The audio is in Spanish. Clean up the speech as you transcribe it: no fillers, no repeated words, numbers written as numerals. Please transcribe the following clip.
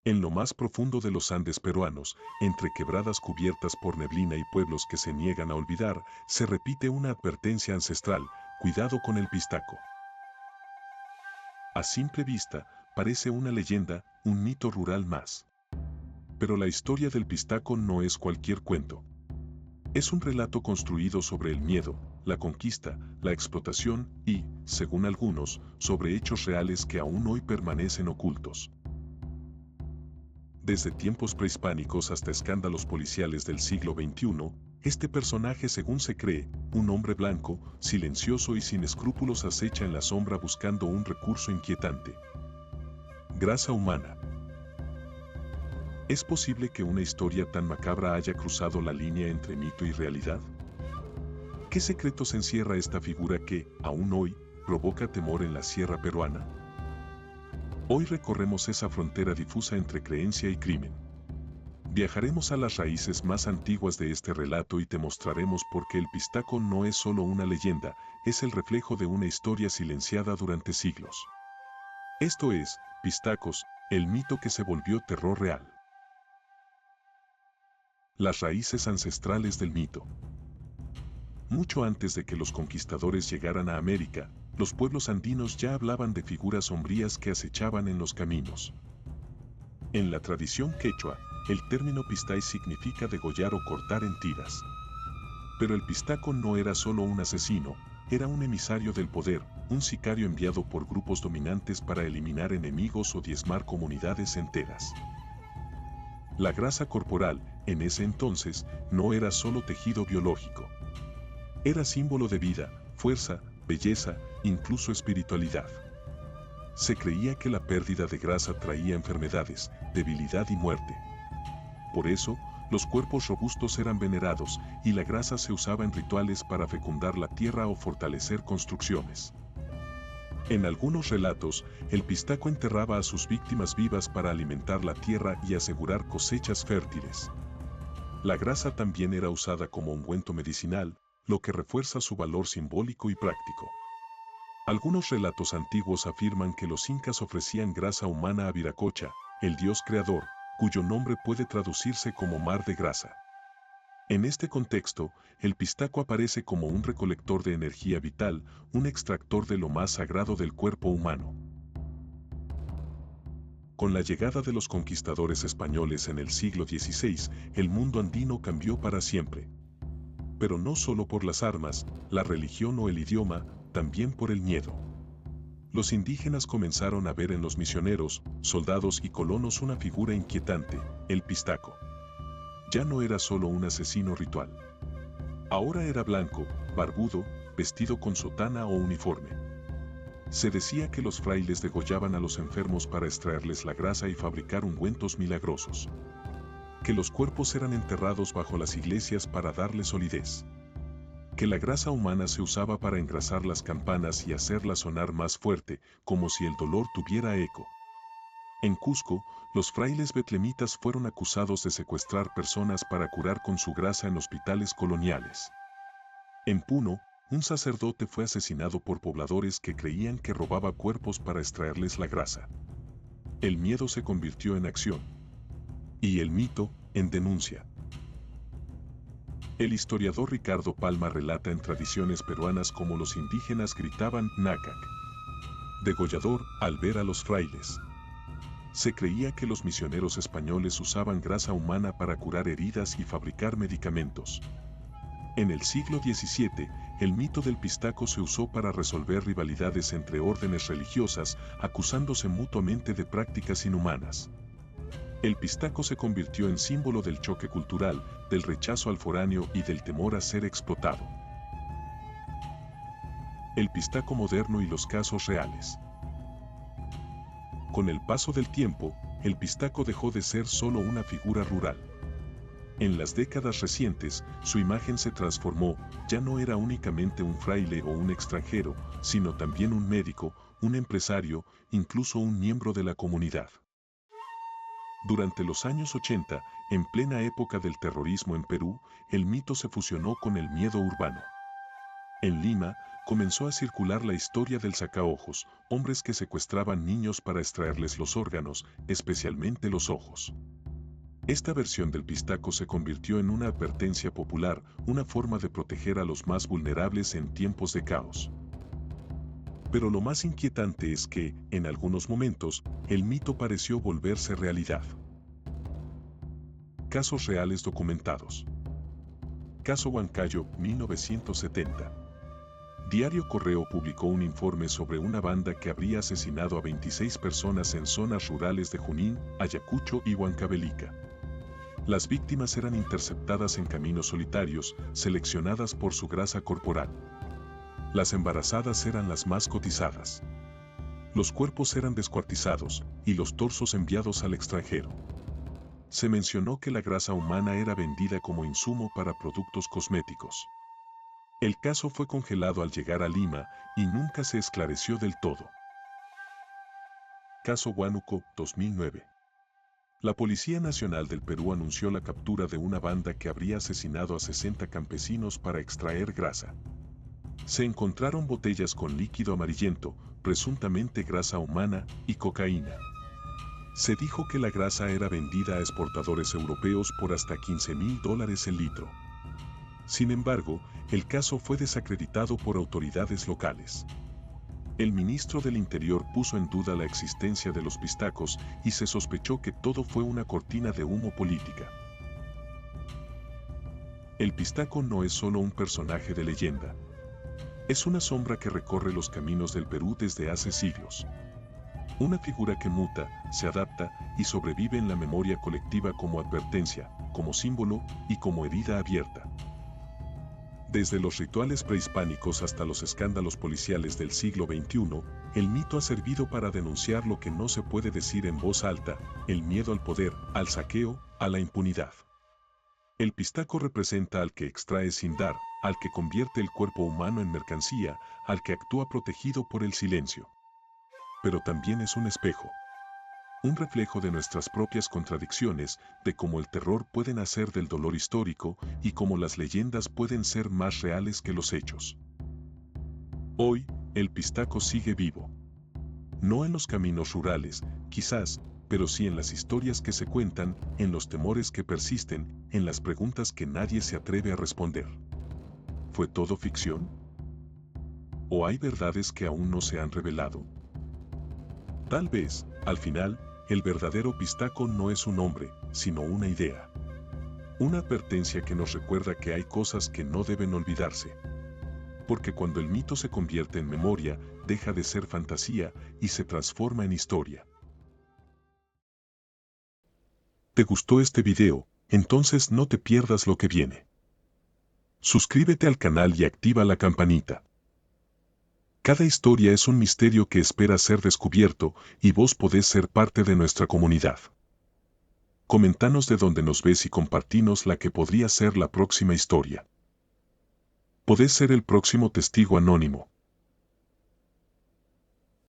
En lo más profundo de los Andes peruanos, entre quebradas cubiertas por neblina y pueblos que se niegan a olvidar, se repite una advertencia ancestral: cuidado con el pistaco. A simple vista, parece una leyenda, un mito rural más. Pero la historia del pistaco no es cualquier cuento. Es un relato construido sobre el miedo, la conquista, la explotación y, según algunos, sobre hechos reales que aún hoy permanecen ocultos. Desde tiempos prehispánicos hasta escándalos policiales del siglo XXI, este personaje, según se cree, un hombre blanco, silencioso y sin escrúpulos, acecha en la sombra buscando un recurso inquietante: grasa humana. ¿Es posible que una historia tan macabra haya cruzado la línea entre mito y realidad? ¿Qué secretos encierra esta figura que, aún hoy, provoca temor en la sierra peruana? Hoy recorremos esa frontera difusa entre creencia y crimen. Viajaremos a las raíces más antiguas de este relato y te mostraremos por qué el pistaco no es solo una leyenda, es el reflejo de una historia silenciada durante siglos. Esto es, Pistacos, el mito que se volvió terror real. Las raíces ancestrales del mito. Mucho antes de que los conquistadores llegaran a América, los pueblos andinos ya hablaban de figuras sombrías que acechaban en los caminos. En la tradición quechua, el término pistay significa degollar o cortar en tiras. Pero el pistaco no era solo un asesino, era un emisario del poder, un sicario enviado por grupos dominantes para eliminar enemigos o diezmar comunidades enteras. La grasa corporal, en ese entonces, no era solo tejido biológico. Era símbolo de vida, fuerza, belleza, incluso espiritualidad. Se creía que la pérdida de grasa traía enfermedades, debilidad y muerte. Por eso, los cuerpos robustos eran venerados y la grasa se usaba en rituales para fecundar la tierra o fortalecer construcciones. En algunos relatos, el pistaco enterraba a sus víctimas vivas para alimentar la tierra y asegurar cosechas fértiles. La grasa también era usada como ungüento medicinal, lo que refuerza su valor simbólico y práctico. Algunos relatos antiguos afirman que los incas ofrecían grasa humana a Viracocha, el dios creador, cuyo nombre puede traducirse como mar de grasa. En este contexto, el pistaco aparece como un recolector de energía vital, un extractor de lo más sagrado del cuerpo humano. Con la llegada de los conquistadores españoles en el siglo XVI, el mundo andino cambió para siempre. Pero no solo por las armas, la religión o el idioma, también por el miedo. Los indígenas comenzaron a ver en los misioneros, soldados y colonos una figura inquietante: el pistaco. Ya no era solo un asesino ritual. Ahora era blanco, barbudo, vestido con sotana o uniforme. Se decía que los frailes degollaban a los enfermos para extraerles la grasa y fabricar ungüentos milagrosos. Que los cuerpos eran enterrados bajo las iglesias para darle solidez. Que la grasa humana se usaba para engrasar las campanas y hacerlas sonar más fuerte, como si el dolor tuviera eco. En Cusco, los frailes betlemitas fueron acusados de secuestrar personas para curar con su grasa en hospitales coloniales. En Puno, un sacerdote fue asesinado por pobladores que creían que robaba cuerpos para extraerles la grasa. El miedo se convirtió en acción. Y el mito, en denuncia. El historiador Ricardo Palma relata en Tradiciones peruanas cómo los indígenas gritaban "nácac", degollador, al ver a los frailes. Se creía que los misioneros españoles usaban grasa humana para curar heridas y fabricar medicamentos. En el siglo XVII, el mito del pistaco se usó para resolver rivalidades entre órdenes religiosas, acusándose mutuamente de prácticas inhumanas. El pistaco se convirtió en símbolo del choque cultural, del rechazo al foráneo y del temor a ser explotado. El pistaco moderno y los casos reales. Con el paso del tiempo, el pistaco dejó de ser solo una figura rural. En las décadas recientes, su imagen se transformó, ya no era únicamente un fraile o un extranjero, sino también un médico, un empresario, incluso un miembro de la comunidad. Durante los años 80, en plena época del terrorismo en Perú, el mito se fusionó con el miedo urbano. En Lima, comenzó a circular la historia del sacaojos, hombres que secuestraban niños para extraerles los órganos, especialmente los ojos. Esta versión del pistaco se convirtió en una advertencia popular, una forma de proteger a los más vulnerables en tiempos de caos. Pero lo más inquietante es que, en algunos momentos, el mito pareció volverse realidad. Casos reales documentados. Caso Huancayo, 1970. Diario Correo publicó un informe sobre una banda que habría asesinado a 26 personas en zonas rurales de Junín, Ayacucho y Huancavelica. Las víctimas eran interceptadas en caminos solitarios, seleccionadas por su grasa corporal. Las embarazadas eran las más cotizadas. Los cuerpos eran descuartizados y los torsos enviados al extranjero. Se mencionó que la grasa humana era vendida como insumo para productos cosméticos. El caso fue congelado al llegar a Lima y nunca se esclareció del todo. Caso Huánuco, 2009. La Policía Nacional del Perú anunció la captura de una banda que habría asesinado a 60 campesinos para extraer grasa. Se encontraron botellas con líquido amarillento, presuntamente grasa humana, y cocaína. Se dijo que la grasa era vendida a exportadores europeos por hasta $15,000 el litro. Sin embargo, el caso fue desacreditado por autoridades locales. El ministro del Interior puso en duda la existencia de los pistacos y se sospechó que todo fue una cortina de humo política. El pistaco no es solo un personaje de leyenda. Es una sombra que recorre los caminos del Perú desde hace siglos. Una figura que muta, se adapta y sobrevive en la memoria colectiva como advertencia, como símbolo y como herida abierta. Desde los rituales prehispánicos hasta los escándalos policiales del siglo XXI, el mito ha servido para denunciar lo que no se puede decir en voz alta: el miedo al poder, al saqueo, a la impunidad. El pistaco representa al que extrae sin dar, al que convierte el cuerpo humano en mercancía, al que actúa protegido por el silencio. Pero también es un espejo. Un reflejo de nuestras propias contradicciones, de cómo el terror puede nacer del dolor histórico y cómo las leyendas pueden ser más reales que los hechos. Hoy, el pistaco sigue vivo. No en los caminos rurales, quizás, pero sí en las historias que se cuentan, en los temores que persisten, en las preguntas que nadie se atreve a responder. ¿Fue todo ficción? ¿O hay verdades que aún no se han revelado? Tal vez, al final, el verdadero pistaco no es un hombre, sino una idea. Una advertencia que nos recuerda que hay cosas que no deben olvidarse. Porque cuando el mito se convierte en memoria, deja de ser fantasía y se transforma en historia. ¿Te gustó este video? Entonces no te pierdas lo que viene. Suscríbete al canal y activa la campanita. Cada historia es un misterio que espera ser descubierto y vos podés ser parte de nuestra comunidad. Comentanos de dónde nos ves y compartinos la que podría ser la próxima historia. Podés ser el próximo testigo anónimo.